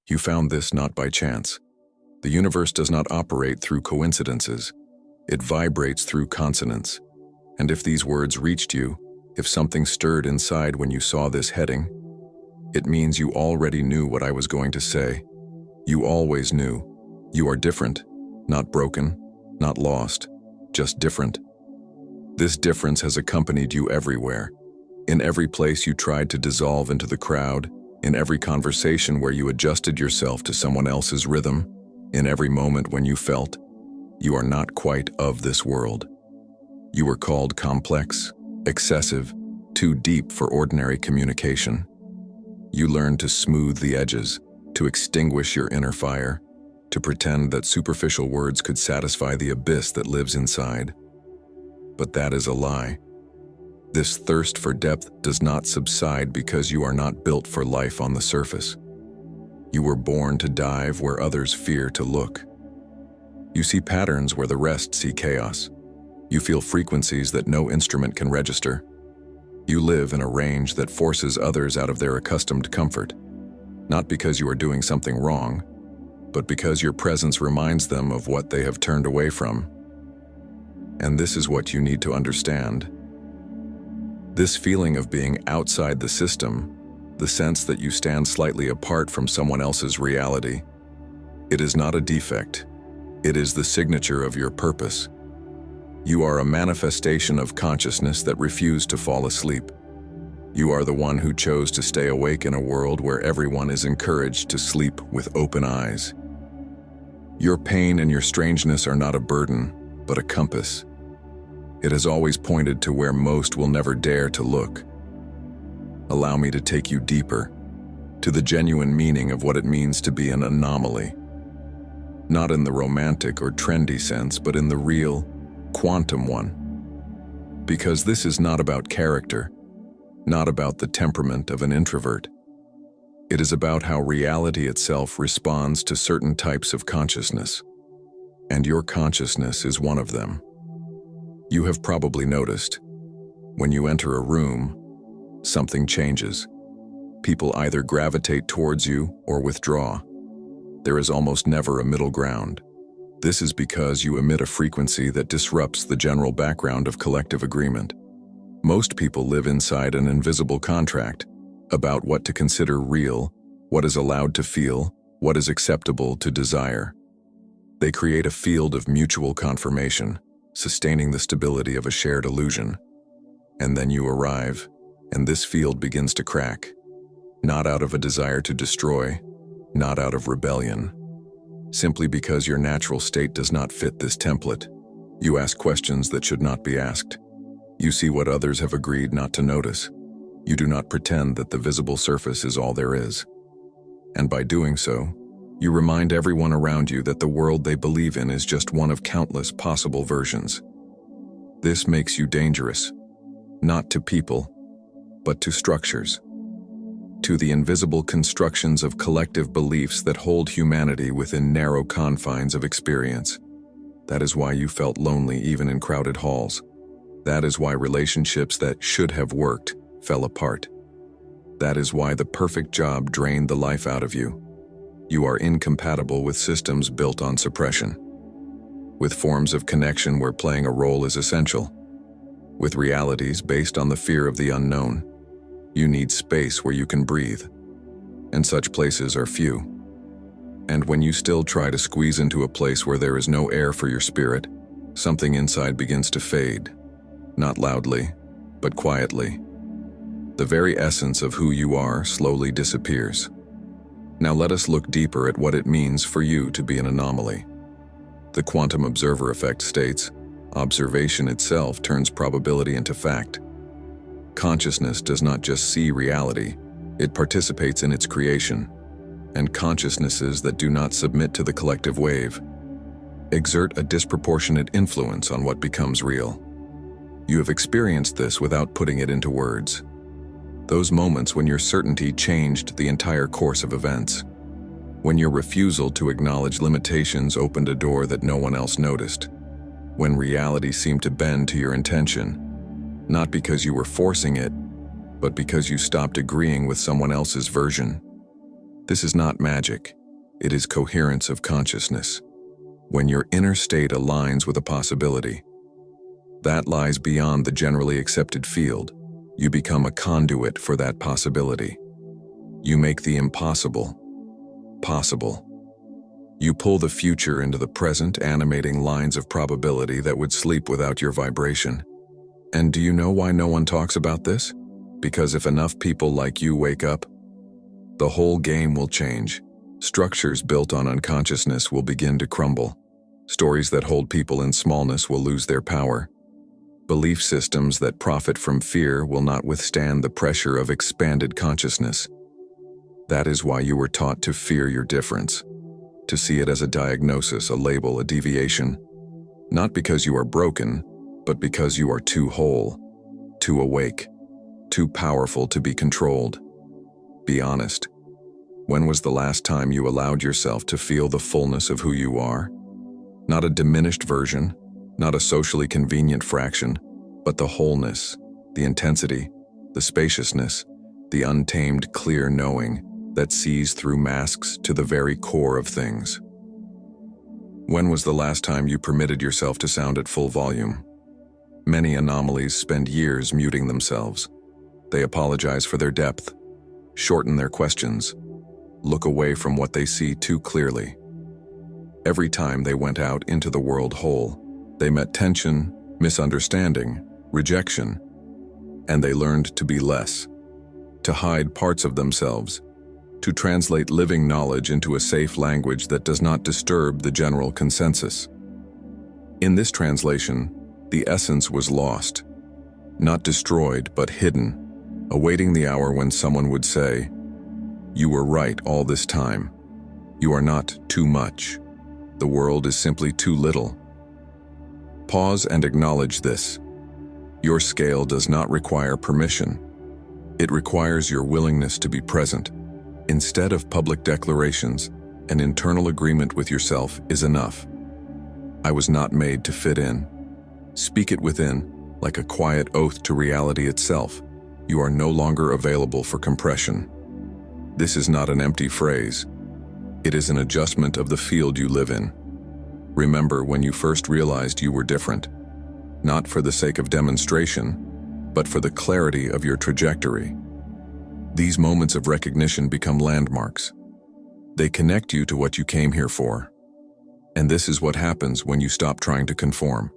You found this not by chance. The universe does not operate through coincidences. It vibrates through consonance. And if these words reached you, if something stirred inside when you saw this heading, it means you already knew what I was going to say. You always knew. You are different, not broken, not lost, just different. This difference has accompanied you everywhere. In every place you tried to dissolve into the crowd, in every conversation where you adjusted yourself to someone else's rhythm, in every moment when you felt, you are not quite of this world. You were called complex, excessive, too deep for ordinary communication. You learned to smooth the edges, to extinguish your inner fire, to pretend that superficial words could satisfy the abyss that lives inside. But that is a lie. This thirst for depth does not subside because you are not built for life on the surface. You were born to dive where others fear to look. You see patterns where the rest see chaos. You feel frequencies that no instrument can register. You live in a range that forces others out of their accustomed comfort, not because you are doing something wrong, but because your presence reminds them of what they have turned away from. And this is what you need to understand. This feeling of being outside the system, the sense that you stand slightly apart from someone else's reality, it is not a defect. It is the signature of your purpose. You are a manifestation of consciousness that refused to fall asleep. You are the one who chose to stay awake in a world where everyone is encouraged to sleep with open eyes. Your pain and your strangeness are not a burden, but a compass. It has always pointed to where most will never dare to look. Allow me to take you deeper, to the genuine meaning of what it means to be an anomaly. Not in the romantic or trendy sense, but in the real, quantum one. Because this is not about character, not about the temperament of an introvert. It is about how reality itself responds to certain types of consciousness. And your consciousness is one of them. You have probably noticed, when you enter a room, something changes. People either gravitate towards you or withdraw. There is almost never a middle ground. This is because you emit a frequency that disrupts the general background of collective agreement. Most people live inside an invisible contract about what to consider real, what is allowed to feel, what is acceptable to desire. They create a field of mutual confirmation, sustaining the stability of a shared illusion. And then you arrive, and this field begins to crack, not out of a desire to destroy, not out of rebellion. Simply because your natural state does not fit this template, you ask questions that should not be asked. You see what others have agreed not to notice. You do not pretend that the visible surface is all there is. And by doing so, you remind everyone around you that the world they believe in is just one of countless possible versions. This makes you dangerous, not to people, but to structures, to the invisible constructions of collective beliefs that hold humanity within narrow confines of experience. That is why you felt lonely even in crowded halls. That is why relationships that should have worked fell apart. That is why the perfect job drained the life out of you. You are incompatible with systems built on suppression, with forms of connection where playing a role is essential, with realities based on the fear of the unknown. You need space where you can breathe, and such places are few. And when you still try to squeeze into a place where there is no air for your spirit, something inside begins to fade, not loudly, but quietly. The very essence of who you are slowly disappears. Now let us look deeper at what it means for you to be an anomaly. The quantum observer effect states, observation itself turns probability into fact. Consciousness does not just see reality, it participates in its creation. And consciousnesses that do not submit to the collective wave exert a disproportionate influence on what becomes real. You have experienced this without putting it into words. Those moments when your certainty changed the entire course of events. When your refusal to acknowledge limitations opened a door that no one else noticed. When reality seemed to bend to your intention, not because you were forcing it, but because you stopped agreeing with someone else's version. This is not magic. It is coherence of consciousness. When your inner state aligns with a possibility that lies beyond the generally accepted field, you become a conduit for that possibility. You make the impossible possible. You pull the future into the present, animating lines of probability that would sleep without your vibration. And do you know why no one talks about this? Because if enough people like you wake up, the whole game will change. Structures built on unconsciousness will begin to crumble. Stories that hold people in smallness will lose their power. Belief systems that profit from fear will not withstand the pressure of expanded consciousness. That is why you were taught to fear your difference, to see it as a diagnosis, a label, a deviation. Not because you are broken, but because you are too whole, too awake, too powerful to be controlled. Be honest. When was the last time you allowed yourself to feel the fullness of who you are? Not a diminished version, not a socially convenient fraction, but the wholeness, the intensity, the spaciousness, the untamed, clear knowing that sees through masks to the very core of things. When was the last time you permitted yourself to sound at full volume? Many anomalies spend years muting themselves. They apologize for their depth, shorten their questions, look away from what they see too clearly. Every time they went out into the world whole, they met tension, misunderstanding, rejection, and they learned to be less, to hide parts of themselves, to translate living knowledge into a safe language that does not disturb the general consensus. In this translation, the essence was lost, not destroyed but hidden, awaiting the hour when someone would say, "You were right all this time. You are not too much. The world is simply too little." Pause and acknowledge this. Your scale does not require permission. It requires your willingness to be present. Instead of public declarations, an internal agreement with yourself is enough. I was not made to fit in. Speak it within, like a quiet oath to reality itself. You are no longer available for compression. This is not an empty phrase. It is an adjustment of the field you live in. Remember when you first realized you were different, not for the sake of demonstration, but for the clarity of your trajectory. These moments of recognition become landmarks. They connect you to what you came here for. And this is what happens when you stop trying to conform.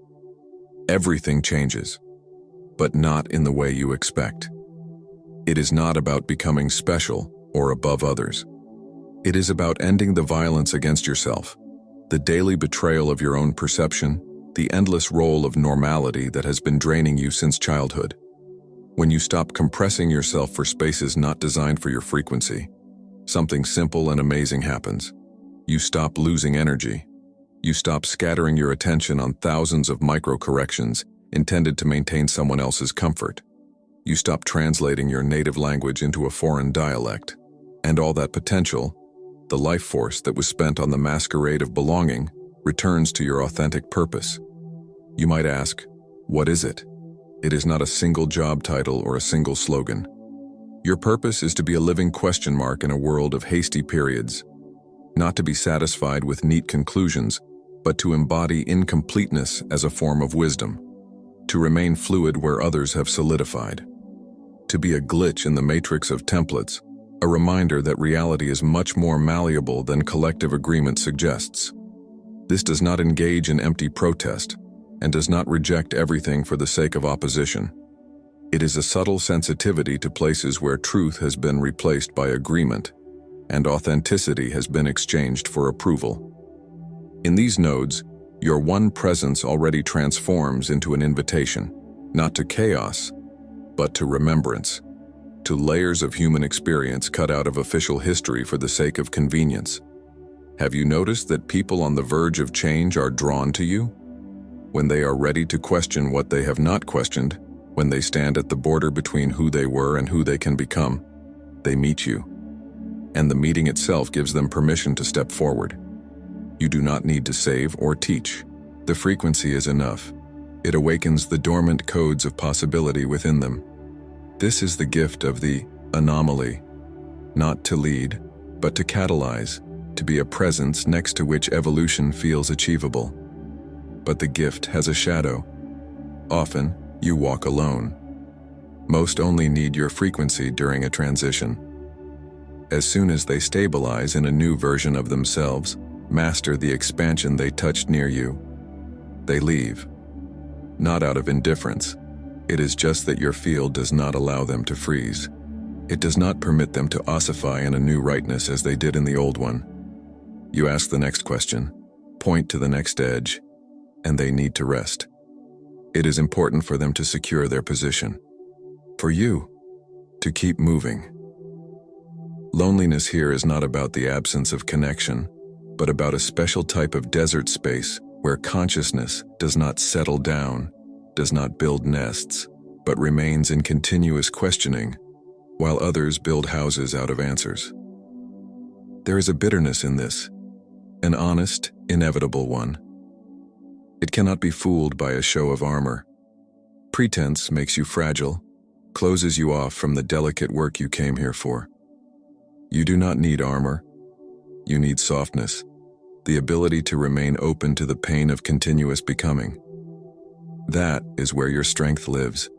Everything changes, but not in the way you expect. It is not about becoming special or above others. It is about ending the violence against yourself, the daily betrayal of your own perception, the endless role of normality that has been draining you since childhood. When you stop compressing yourself for spaces not designed for your frequency, something simple and amazing happens. You stop losing energy. You stop scattering your attention on thousands of micro-corrections intended to maintain someone else's comfort. You stop translating your native language into a foreign dialect. And all that potential, the life force that was spent on the masquerade of belonging, returns to your authentic purpose. You might ask, what is it? It is not a single job title or a single slogan. Your purpose is to be a living question mark in a world of hasty periods, not to be satisfied with neat conclusions, but to embody incompleteness as a form of wisdom, to remain fluid where others have solidified, to be a glitch in the matrix of templates, a reminder that reality is much more malleable than collective agreement suggests. This does not engage in empty protest and does not reject everything for the sake of opposition. It is a subtle sensitivity to places where truth has been replaced by agreement and authenticity has been exchanged for approval. In these nodes, your one presence already transforms into an invitation, not to chaos, but to remembrance, to layers of human experience cut out of official history for the sake of convenience. Have you noticed that people on the verge of change are drawn to you? When they are ready to question what they have not questioned, when they stand at the border between who they were and who they can become, they meet you. And the meeting itself gives them permission to step forward. You do not need to save or teach. The frequency is enough. It awakens the dormant codes of possibility within them. This is the gift of the anomaly, not to lead, but to catalyze, to be a presence next to which evolution feels achievable. But the gift has a shadow. Often, you walk alone. Most only need your frequency during a transition. As soon as they stabilize in a new version of themselves, master the expansion they touched near you, they leave. Not out of indifference. It is just that your field does not allow them to freeze. It does not permit them to ossify in a new rightness as they did in the old one. You ask the next question, point to the next edge, and they need to rest. It is important for them to secure their position. For you, to keep moving. Loneliness here is not about the absence of connection, but about a special type of desert space where consciousness does not settle down, does not build nests, but remains in continuous questioning, while others build houses out of answers. There is a bitterness in this, an honest, inevitable one. It cannot be fooled by a show of armor. Pretense makes you fragile, closes you off from the delicate work you came here for. You do not need armor. You need softness, the ability to remain open to the pain of continuous becoming. That is where your strength lives.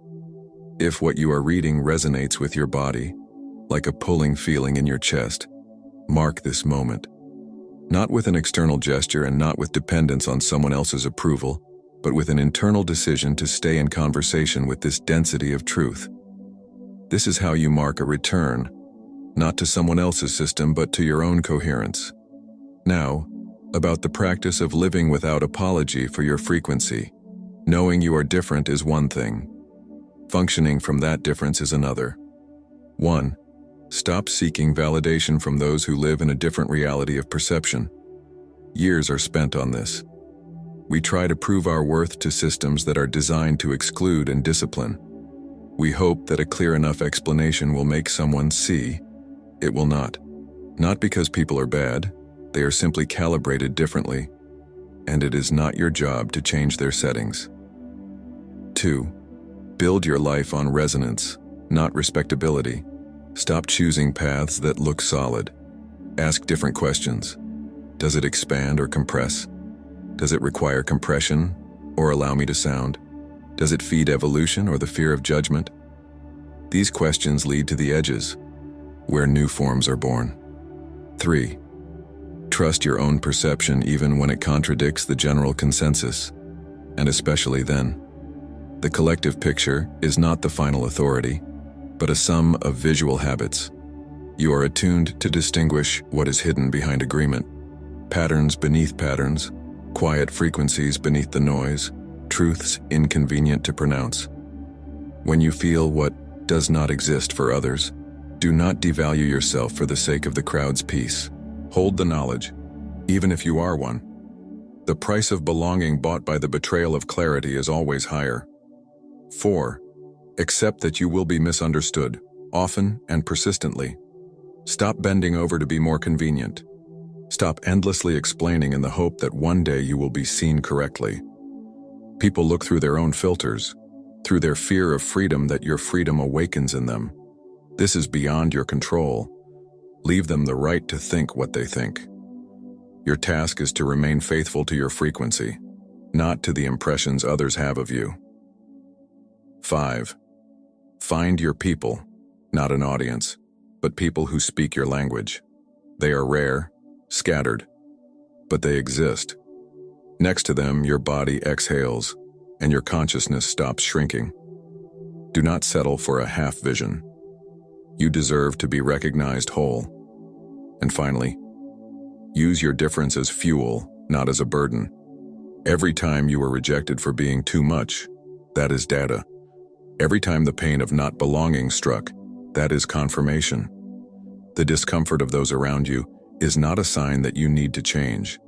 If what you are reading resonates with your body, like a pulling feeling in your chest, mark this moment. Not with an external gesture and not with dependence on someone else's approval, but with an internal decision to stay in conversation with this density of truth. This is how you mark a return, not to someone else's system but to your own coherence. Now, about the practice of living without apology for your frequency. Knowing you are different is one thing. Functioning from that difference is another. 1. Stop seeking validation from those who live in a different reality of perception. Years are spent on this. We try to prove our worth to systems that are designed to exclude and discipline. We hope that a clear enough explanation will make someone see. It will not. Not because people are bad, they are simply calibrated differently, and it is not your job to change their settings. 2. Build your life on resonance, not respectability. Stop choosing paths that look solid. Ask different questions. Does it expand or compress? Does it require compression or allow me to sound? Does it feed evolution or the fear of judgment? These questions lead to the edges, where new forms are born. 3. Trust your own perception even when it contradicts the general consensus, and especially then. The collective picture is not the final authority, but a sum of visual habits. You are attuned to distinguish what is hidden behind agreement, patterns beneath patterns, quiet frequencies beneath the noise, truths inconvenient to pronounce. When you feel what does not exist for others, do not devalue yourself for the sake of the crowd's peace. Hold the knowledge, even if you are one. The price of belonging bought by the betrayal of clarity is always higher. 4. Accept that you will be misunderstood, often and persistently. Stop bending over to be more convenient. Stop endlessly explaining in the hope that one day you will be seen correctly. People look through their own filters, through their fear of freedom that your freedom awakens in them. This is beyond your control. Leave them the right to think what they think. Your task is to remain faithful to your frequency, not to the impressions others have of you. 5. Find your people, not an audience, but people who speak your language. They are rare, scattered, but they exist. Next to them, your body exhales, and your consciousness stops shrinking. Do not settle for a half vision. You deserve to be recognized whole. And finally, use your difference as fuel, not as a burden. Every time you were rejected for being too much, that is data. Every time the pain of not belonging struck, that is confirmation. The discomfort of those around you is not a sign that you need to change.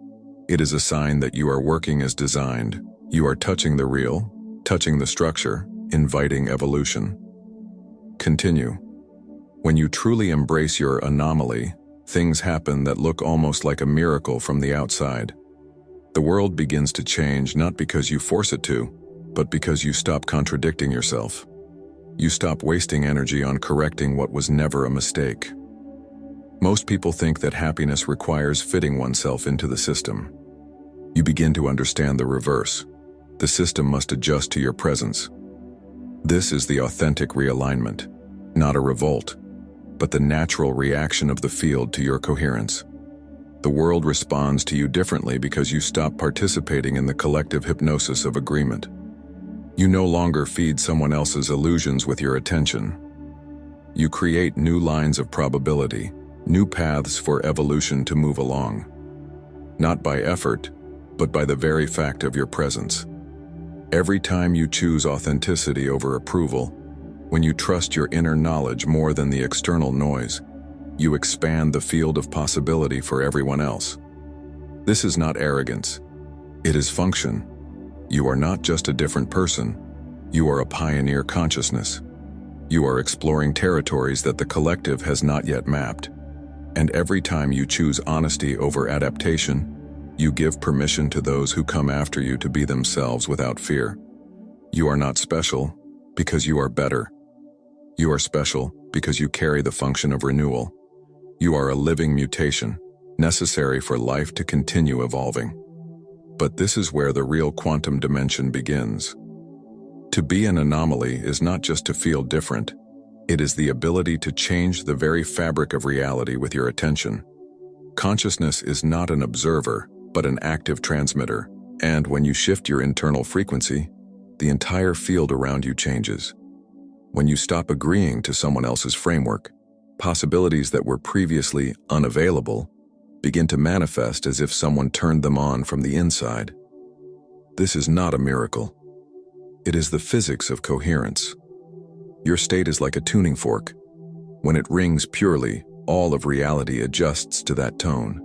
It is a sign that you are working as designed. You are touching the real, touching the structure, inviting evolution. Continue. When you truly embrace your anomaly, things happen that look almost like a miracle from the outside. The world begins to change not because you force it to, but because you stop contradicting yourself. You stop wasting energy on correcting what was never a mistake. Most people think that happiness requires fitting oneself into the system. You begin to understand the reverse. The system must adjust to your presence. This is the authentic realignment, not a revolt, but the natural reaction of the field to your coherence. The world responds to you differently because you stop participating in the collective hypnosis of agreement. You no longer feed someone else's illusions with your attention. You create new lines of probability, new paths for evolution to move along. Not by effort, but by the very fact of your presence. Every time you choose authenticity over approval, when you trust your inner knowledge more than the external noise, you expand the field of possibility for everyone else. This is not arrogance. It is function. You are not just a different person. You are a pioneer consciousness. You are exploring territories that the collective has not yet mapped. And every time you choose honesty over adaptation, you give permission to those who come after you to be themselves without fear. You are not special because you are better. You are special because you carry the function of renewal. You are a living mutation, necessary for life to continue evolving. But this is where the real quantum dimension begins. To be an anomaly is not just to feel different. It is the ability to change the very fabric of reality with your attention. Consciousness is not an observer, but an active transmitter. And when you shift your internal frequency, the entire field around you changes. When you stop agreeing to someone else's framework, possibilities that were previously unavailable begin to manifest as if someone turned them on from the inside. This is not a miracle. It is the physics of coherence. Your state is like a tuning fork. When it rings purely, all of reality adjusts to that tone.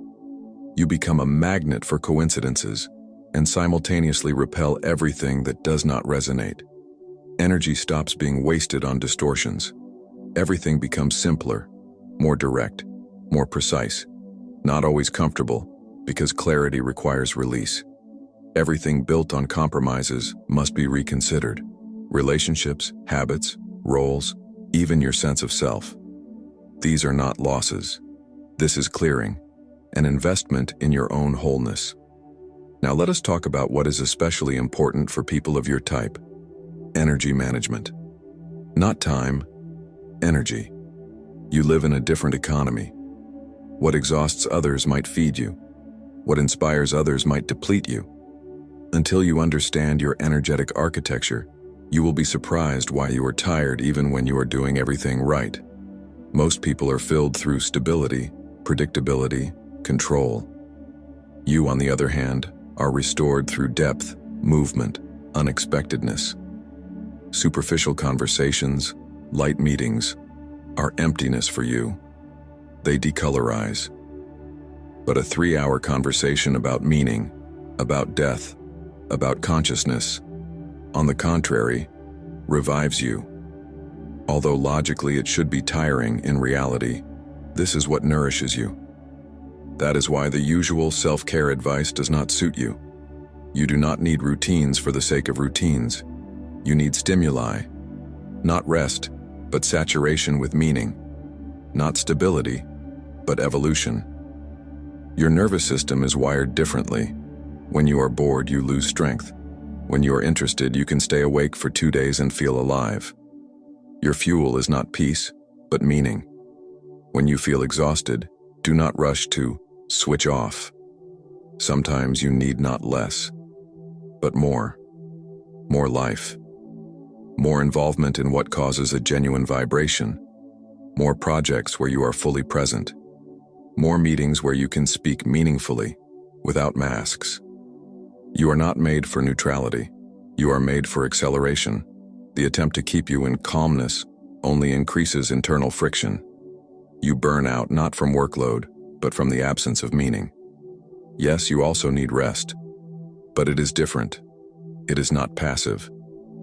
You become a magnet for coincidences and simultaneously repel everything that does not resonate. Energy stops being wasted on distortions. Everything becomes simpler, more direct, more precise. Not always comfortable, because clarity requires release. Everything built on compromises must be reconsidered. Relationships, habits, roles, even your sense of self. These are not losses. This is clearing, an investment in your own wholeness. Now let us talk about what is especially important for people of your type. Energy management. Not time, energy. You live in a different economy. What exhausts others might feed you. What inspires others might deplete you. Until you understand your energetic architecture, you will be surprised why you are tired even when you are doing everything right. Most people are filled through stability, predictability, control. You, on the other hand, are restored through depth, movement, unexpectedness. Superficial conversations, light meetings, are emptiness for you. They decolorize. But a 3-hour conversation about meaning, about death, about consciousness, on the contrary, revives you. Although logically it should be tiring, in reality, this is what nourishes you. That is why the usual self-care advice does not suit you. You do not need routines for the sake of routines. You need stimuli, not rest, but saturation with meaning, not stability, but evolution. Your nervous system is wired differently. When you are bored, you lose strength. When you are interested, you can stay awake for 2 days and feel alive. Your fuel is not peace, but meaning. When you feel exhausted, do not rush to switch off. Sometimes you need not less, but more. More life. More involvement in what causes a genuine vibration. More projects where you are fully present. More meetings where you can speak meaningfully, without masks. You are not made for neutrality. You are made for acceleration. The attempt to keep you in calmness only increases internal friction. You burn out not from workload, but from the absence of meaning. Yes, you also need rest, but it is different. It is not passive.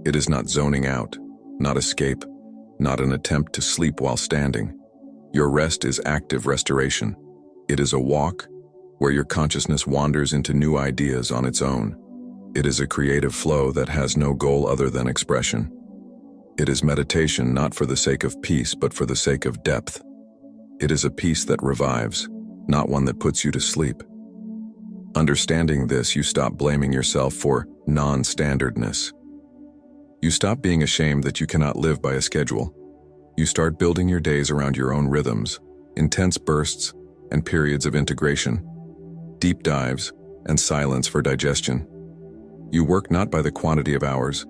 It is not zoning out, not escape, not an attempt to sleep while standing. Your rest is active restoration. It is a walk where your consciousness wanders into new ideas on its own. It is a creative flow that has no goal other than expression. It is meditation not for the sake of peace, but for the sake of depth. It is a peace that revives, not one that puts you to sleep. Understanding this, you stop blaming yourself for non-standardness. You stop being ashamed that you cannot live by a schedule. You start building your days around your own rhythms, intense bursts and periods of integration, deep dives and silence for digestion. You work not by the quantity of hours,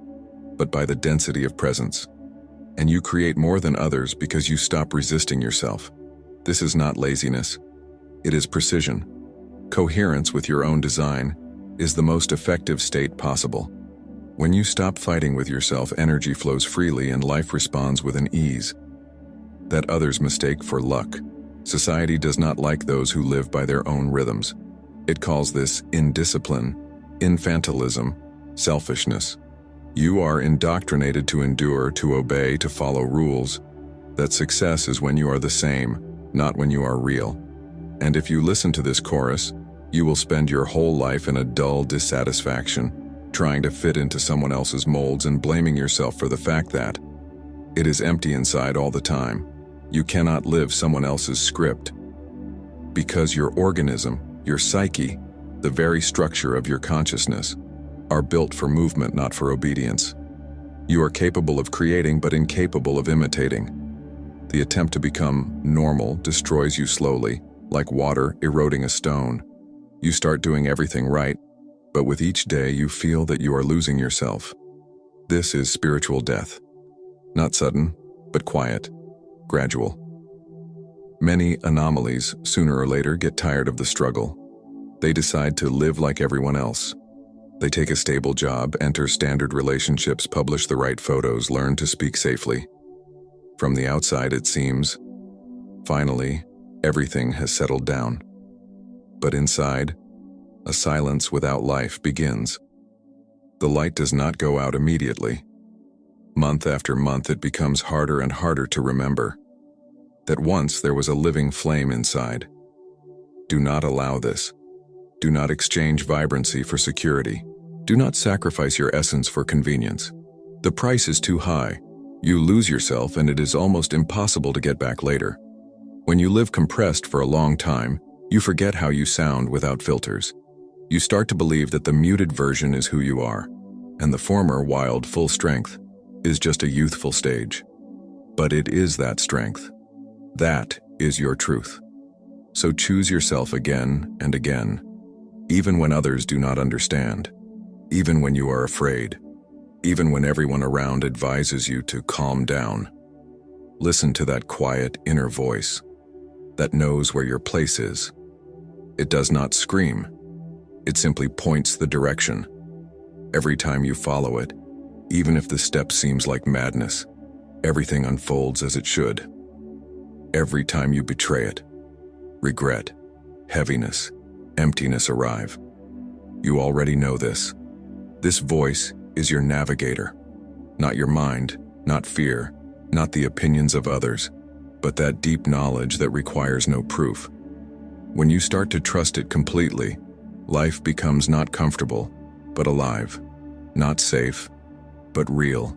but by the density of presence. And you create more than others because you stop resisting yourself. This is not laziness. It is precision. Coherence with your own design is the most effective state possible. When you stop fighting with yourself, energy flows freely and life responds with an ease that others mistake for luck. Society does not like those who live by their own rhythms. It calls this indiscipline, infantilism, selfishness. You are indoctrinated to endure, to obey, to follow rules. That success is when you are the same, not when you are real. And if you listen to this chorus, you will spend your whole life in a dull dissatisfaction, trying to fit into someone else's molds and blaming yourself for the fact that it is empty inside all the time. You cannot live someone else's script. Because your organism, your psyche, the very structure of your consciousness, are built for movement, not for obedience. You are capable of creating, but incapable of imitating. The attempt to become normal destroys you slowly, like water eroding a stone. You start doing everything right, but with each day you feel that you are losing yourself. This is spiritual death. Not sudden, but quiet, gradual. Many anomalies, sooner or later, get tired of the struggle. They decide to live like everyone else. They take a stable job, enter standard relationships, publish the right photos, learn to speak safely. From the outside, it seems, finally, everything has settled down. But inside, a silence without life begins. The light does not go out immediately. Month after month, it becomes harder and harder to remember that once there was a living flame inside. Do not allow this. Do not exchange vibrancy for security. Do not sacrifice your essence for convenience. The price is too high. You lose yourself and it is almost impossible to get back later. When you live compressed for a long time, you forget how you sound without filters. You start to believe that the muted version is who you are, and the former, wild, full strength, is just a youthful stage. But it is that strength. That is your truth. So choose yourself again and again, even when others do not understand, even when you are afraid, even when everyone around advises you to calm down. Listen to that quiet inner voice that knows where your place is. It does not scream. It simply points the direction. Every time you follow it, even if the step seems like madness, everything unfolds as it should. Every time you betray it, regret, heaviness, emptiness arrive. You already know this. This voice is your navigator, not your mind, not fear, not the opinions of others, but that deep knowledge that requires no proof. When you start to trust it completely, life becomes not comfortable, but alive, not safe, but real,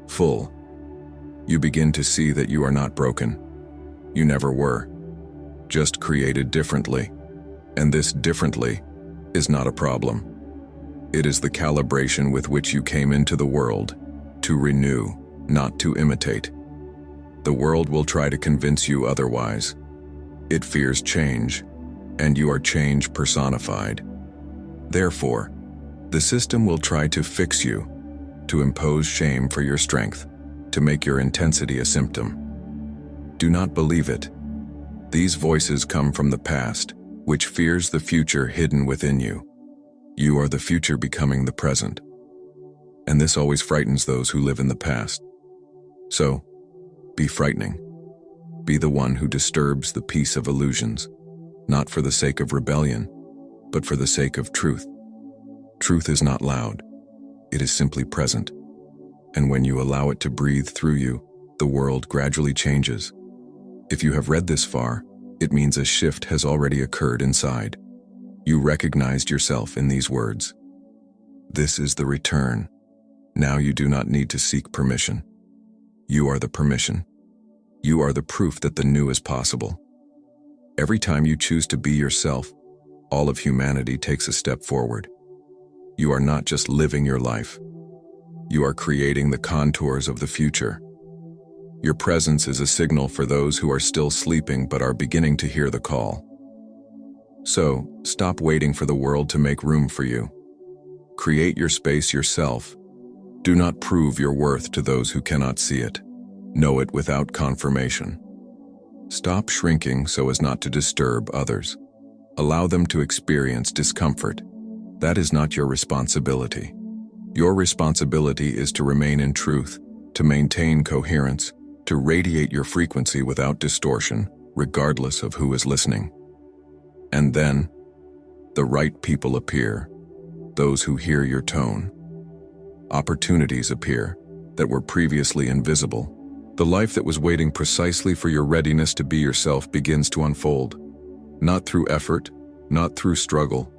full. You begin to see that you are not broken. You never were, just created differently. And this differently is not a problem. It is the calibration with which you came into the world, to renew, not to imitate. The world will try to convince you otherwise. It fears change, and you are change personified. Therefore, the system will try to fix you, to impose shame for your strength, to make your intensity a symptom. Do not believe it. These voices come from the past, which fears the future hidden within you. You are the future becoming the present. And this always frightens those who live in the past. So, be frightening. Be the one who disturbs the peace of illusions, not for the sake of rebellion, but for the sake of truth. Truth is not loud. It is simply present. And when you allow it to breathe through you, the world gradually changes. If you have read this far, it means a shift has already occurred inside. You recognized yourself in these words. This is the return. Now you do not need to seek permission. You are the permission. You are the proof that the new is possible. Every time you choose to be yourself, all of humanity takes a step forward. You are not just living your life. You are creating the contours of the future. Your presence is a signal for those who are still sleeping but are beginning to hear the call. So, stop waiting for the world to make room for you. Create your space yourself. Do not prove your worth to those who cannot see it. Know it without confirmation. Stop shrinking so as not to disturb others. Allow them to experience discomfort. That is not your responsibility. Your responsibility is to remain in truth, to maintain coherence, to radiate your frequency without distortion, regardless of who is listening. And then, the right people appear, those who hear your tone. Opportunities appear that were previously invisible. The life that was waiting precisely for your readiness to be yourself begins to unfold, not through effort, not through struggle,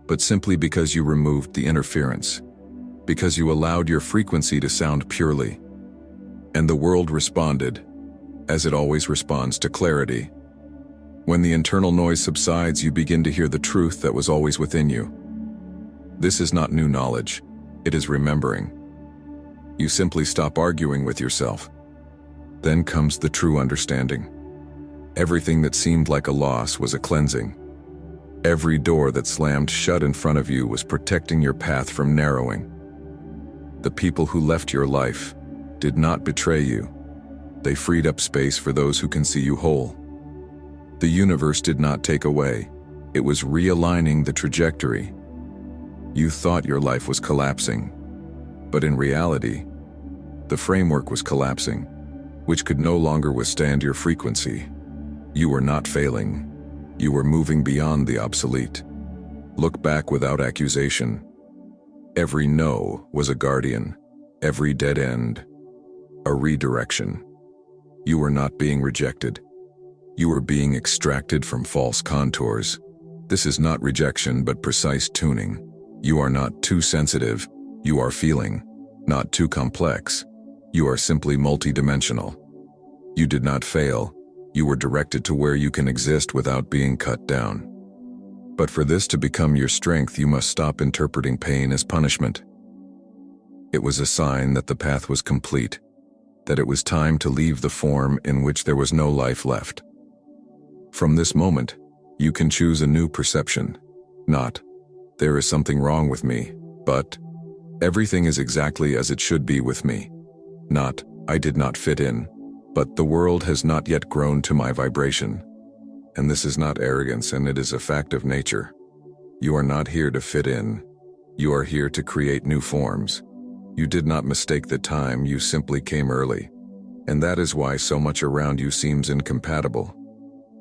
but simply because you removed the interference, because you allowed your frequency to sound purely. And the world responded, as it always responds to clarity. When the internal noise subsides, you begin to hear the truth that was always within you. This is not new knowledge, it is remembering. You simply stop arguing with yourself. Then comes the true understanding. Everything that seemed like a loss was a cleansing. Every door that slammed shut in front of you was protecting your path from narrowing. The people who left your life did not betray you. They freed up space for those who can see you whole. The universe did not take away. It was realigning the trajectory. You thought your life was collapsing, but in reality, the framework was collapsing, which could no longer withstand your frequency. You were not failing. You were moving beyond the obsolete. Look back without accusation. Every no was a guardian, every dead end, a redirection. You were not being rejected. You were being extracted from false contours. This is not rejection, but precise tuning. You are not too sensitive. You are feeling, not too complex. You are simply multidimensional. You did not fail. You were directed to where you can exist without being cut down. But for this to become your strength, you must stop interpreting pain as punishment. It was a sign that the path was complete, that it was time to leave the form in which there was no life left. From this moment, you can choose a new perception. Not, there is something wrong with me, but, everything is exactly as it should be with me. Not, I did not fit in, but the world has not yet grown to my vibration. And this is not arrogance, and it is a fact of nature. You are not here to fit in. You are here to create new forms. You did not mistake the time, you simply came early. And that is why so much around you seems incompatible.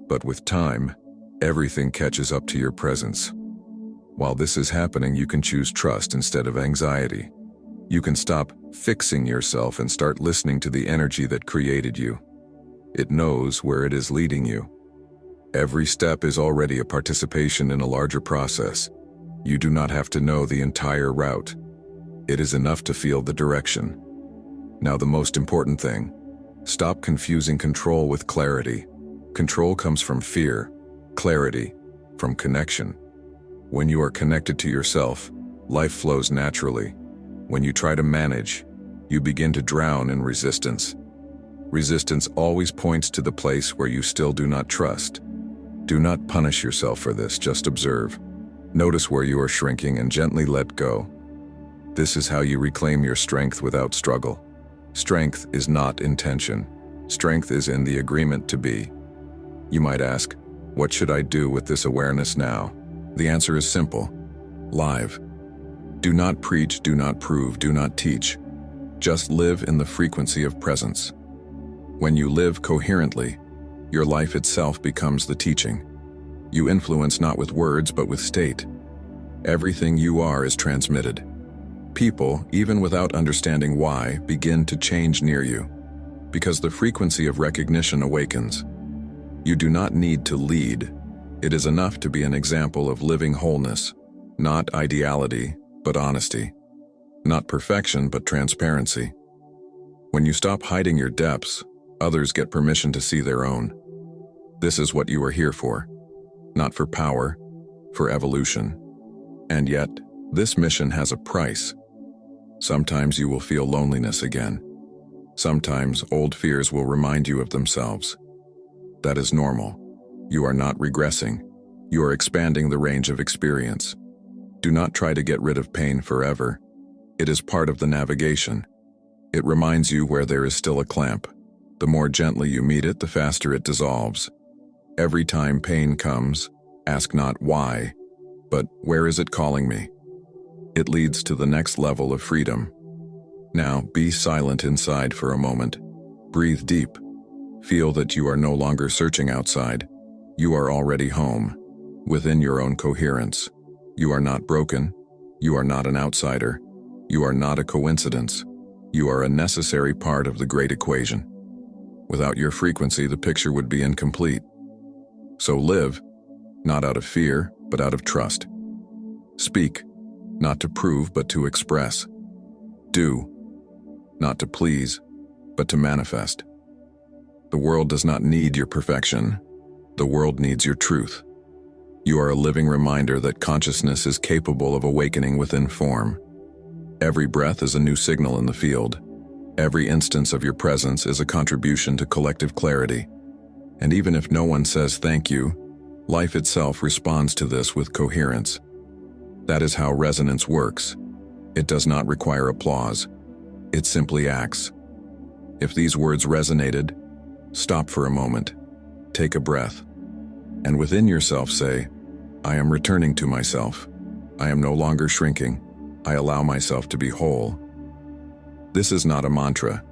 But with time, everything catches up to your presence. While this is happening, you can choose trust instead of anxiety. You can stop fixing yourself and start listening to the energy that created you. It knows where it is leading you. Every step is already a participation in a larger process. You do not have to know the entire route. It is enough to feel the direction. Now the most important thing, stop confusing control with clarity. Control comes from fear, clarity from connection. When you are connected to yourself, life flows naturally. When you try to manage, you begin to drown in resistance. Resistance always points to the place where you still do not trust. Do not punish yourself for this, just observe. Notice where you are shrinking and gently let go. This is how you reclaim your strength without struggle. Strength is not intention. Strength is in the agreement to be. You might ask, what should I do with this awareness now? The answer is simple. Live. Do not preach, do not prove, do not teach. Just live in the frequency of presence. When you live coherently, your life itself becomes the teaching. You influence not with words, but with state. Everything you are is transmitted. People, even without understanding why, begin to change near you, because the frequency of recognition awakens. You do not need to lead. It is enough to be an example of living wholeness, not ideality, but honesty. Not perfection, but transparency. When you stop hiding your depths, Others get permission to see their own. This is what you are here for. Not for power, for evolution. And yet, this mission has a price. Sometimes you will feel loneliness again. Sometimes old fears will remind you of themselves. That is normal. You are not regressing. You are expanding the range of experience. Do not try to get rid of pain forever. It is part of the navigation. It reminds you where there is still a clamp. The more gently you meet it, the faster it dissolves. Every time pain comes, ask not why, but where is it calling me? It leads to the next level of freedom. Now, be silent inside for a moment. Breathe deep. Feel that you are no longer searching outside. You are already home, within your own coherence. You are not broken. You are not an outsider. You are not a coincidence. You are a necessary part of the great equation. Without your frequency, the picture would be incomplete. So live, not out of fear, but out of trust. Speak, not to prove, but to express. Do, not to please, but to manifest. The world does not need your perfection. The world needs your truth. You are a living reminder that consciousness is capable of awakening within form. Every breath is a new signal in the field. Every instance of your presence is a contribution to collective clarity. And even if no one says thank you, life itself responds to this with coherence. That is how resonance works. It does not require applause. It simply acts. If these words resonated, stop for a moment. Take a breath. And within yourself say, I am returning to myself. I am no longer shrinking. I allow myself to be whole. This is not a mantra.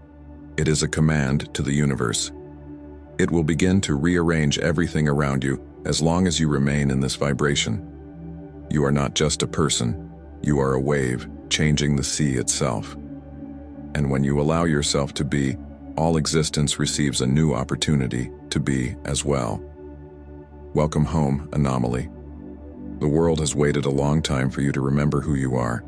It is a command to the universe. It will begin to rearrange everything around you as long as you remain in this vibration. You are not just a person. You are a wave, changing the sea itself. And when you allow yourself to be, all existence receives a new opportunity to be as well. Welcome home, anomaly. The world has waited a long time for you to remember who you are.